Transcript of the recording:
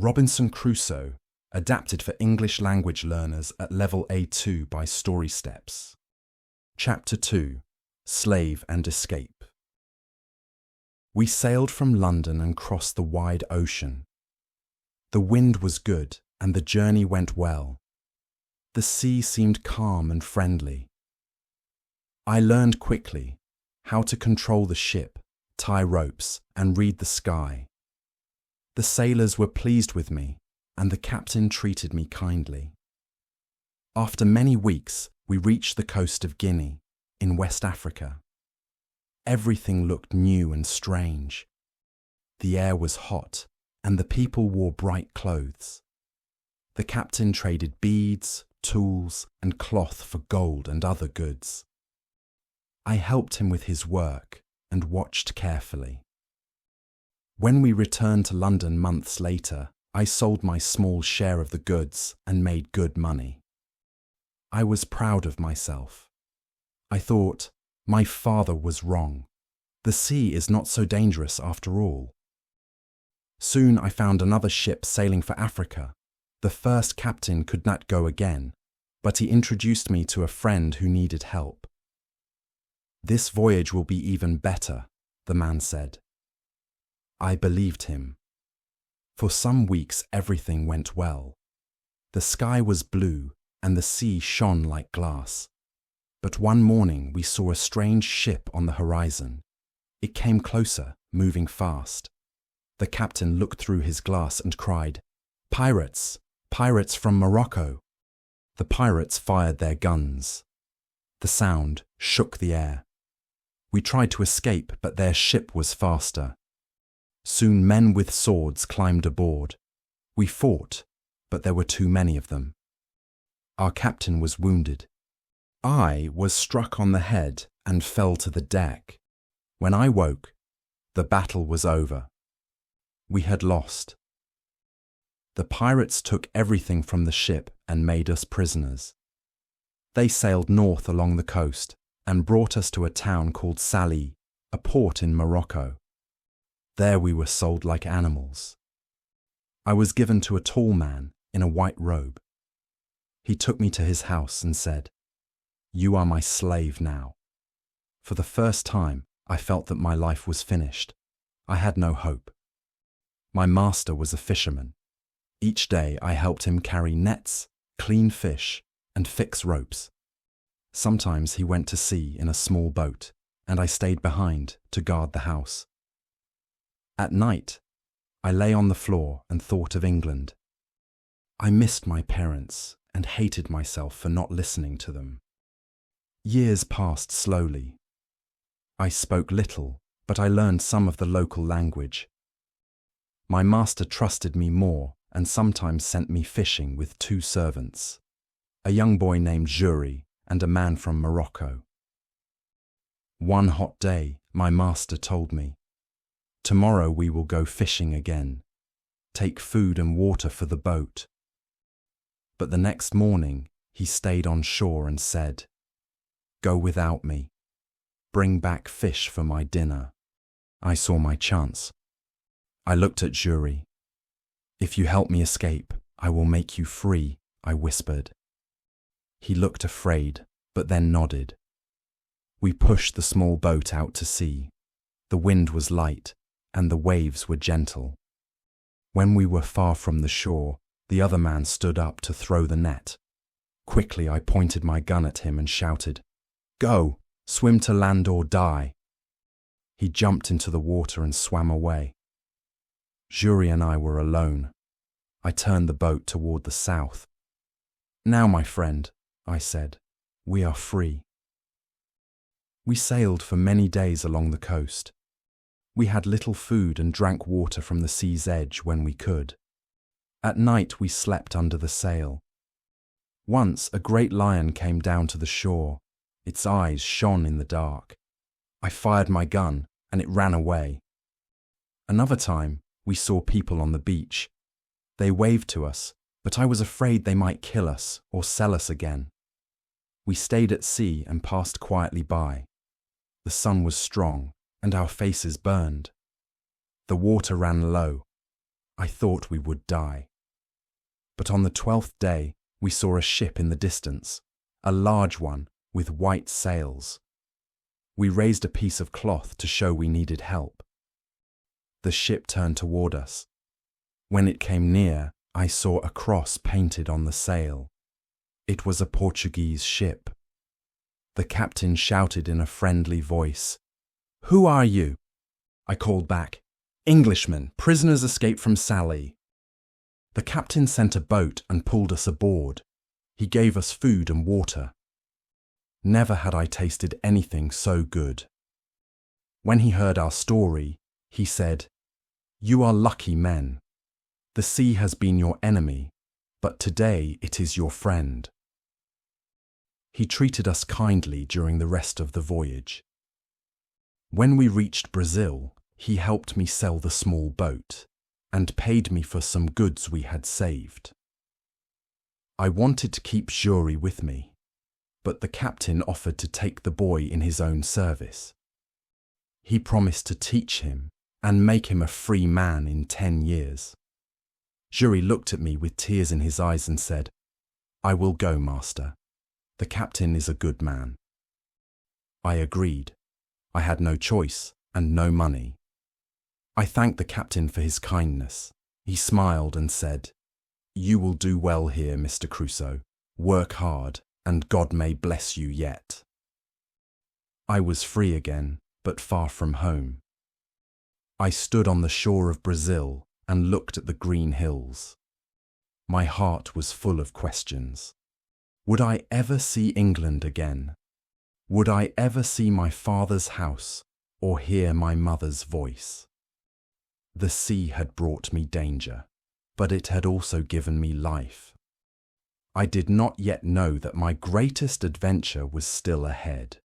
Robinson Crusoe, adapted for English language learners at level A2 by Story Steps. Chapter 2, Slave and Escape. We sailed from London and crossed the wide ocean. The wind was good and the journey went well. The sea seemed calm and friendly. I learned quickly how to control the ship, tie ropes, and read the sky. The sailors were pleased with me, and the captain treated me kindly. After many weeks, we reached the coast of Guinea, in West Africa. Everything looked new and strange. The air was hot, and the people wore bright clothes. The captain traded beads, tools, and cloth for gold and other goods. I helped him with his work and watched carefully. When we returned to London months later, I sold my small share of the goods and made good money. I was proud of myself. I thought, my father was wrong. The sea is not so dangerous after all. Soon I found another ship sailing for Africa. The first captain could not go again, but he introduced me to a friend who needed help. "This voyage will be even better," the man said. I believed him. For some weeks everything went well. The sky was blue and the sea shone like glass. But one morning we saw a strange ship on the horizon. It came closer, moving fast. The captain looked through his glass and cried, "Pirates! Pirates from Morocco!" The pirates fired their guns. The sound shook the air. We tried to escape, but their ship was faster. Soon men with swords climbed aboard. We fought, but there were too many of them. Our captain was wounded. I was struck on the head and fell to the deck. When I woke, the battle was over. We had lost. The pirates took everything from the ship and made us prisoners. They sailed north along the coast and brought us to a town called Salé, a port in Morocco. There we were sold like animals. I was given to a tall man in a white robe. He took me to his house and said, "You are my slave now." For the first time, I felt that my life was finished. I had no hope. My master was a fisherman. Each day I helped him carry nets, clean fish, and fix ropes. Sometimes he went to sea in a small boat, and I stayed behind to guard the house. At night, I lay on the floor and thought of England. I missed my parents and hated myself for not listening to them. Years passed slowly. I spoke little, but I learned some of the local language. My master trusted me more and sometimes sent me fishing with 2 servants, a young boy named Jury and a man from Morocco. One hot day, my master told me, "Tomorrow we will go fishing again. Take food and water for the boat." But the next morning, he stayed on shore and said, "Go without me. Bring back fish for my dinner." I saw my chance. I looked at Jury. "If you help me escape, I will make you free," I whispered. He looked afraid, but then nodded. We pushed the small boat out to sea. The wind was light, and the waves were gentle. When we were far from the shore, the other man stood up to throw the net. Quickly I pointed my gun at him and shouted, "Go, swim to land or die." He jumped into the water and swam away. Jury and I were alone. I turned the boat toward the south. "Now, my friend," I said, "we are free." We sailed for many days along the coast. We had little food and drank water from the sea's edge when we could. At night we slept under the sail. Once a great lion came down to the shore. Its eyes shone in the dark. I fired my gun and it ran away. Another time we saw people on the beach. They waved to us, but I was afraid they might kill us or sell us again. We stayed at sea and passed quietly by. The sun was strong and our faces burned. The water ran low. I thought we would die. But on the 12th day, we saw a ship in the distance, a large one with white sails. We raised a piece of cloth to show we needed help. The ship turned toward us. When it came near, I saw a cross painted on the sail. It was a Portuguese ship. The captain shouted in a friendly voice, "Who are you?" I called back, "Englishmen, prisoners escaped from Sallee." The captain sent a boat and pulled us aboard. He gave us food and water. Never had I tasted anything so good. When he heard our story, he said, "You are lucky men. The sea has been your enemy, but today it is your friend." He treated us kindly during the rest of the voyage. When we reached Brazil, he helped me sell the small boat and paid me for some goods we had saved. I wanted to keep Jury with me, but the captain offered to take the boy in his own service. He promised to teach him and make him a free man in 10 years. Jury looked at me with tears in his eyes and said, "I will go, master. The captain is a good man." I agreed. I had no choice and no money. I thanked the captain for his kindness. He smiled and said, "You will do well here, Mr. Crusoe. Work hard, and God may bless you yet." I was free again, but far from home. I stood on the shore of Brazil and looked at the green hills. My heart was full of questions. Would I ever see England again? Would I ever see my father's house or hear my mother's voice? The sea had brought me danger, but it had also given me life. I did not yet know that my greatest adventure was still ahead.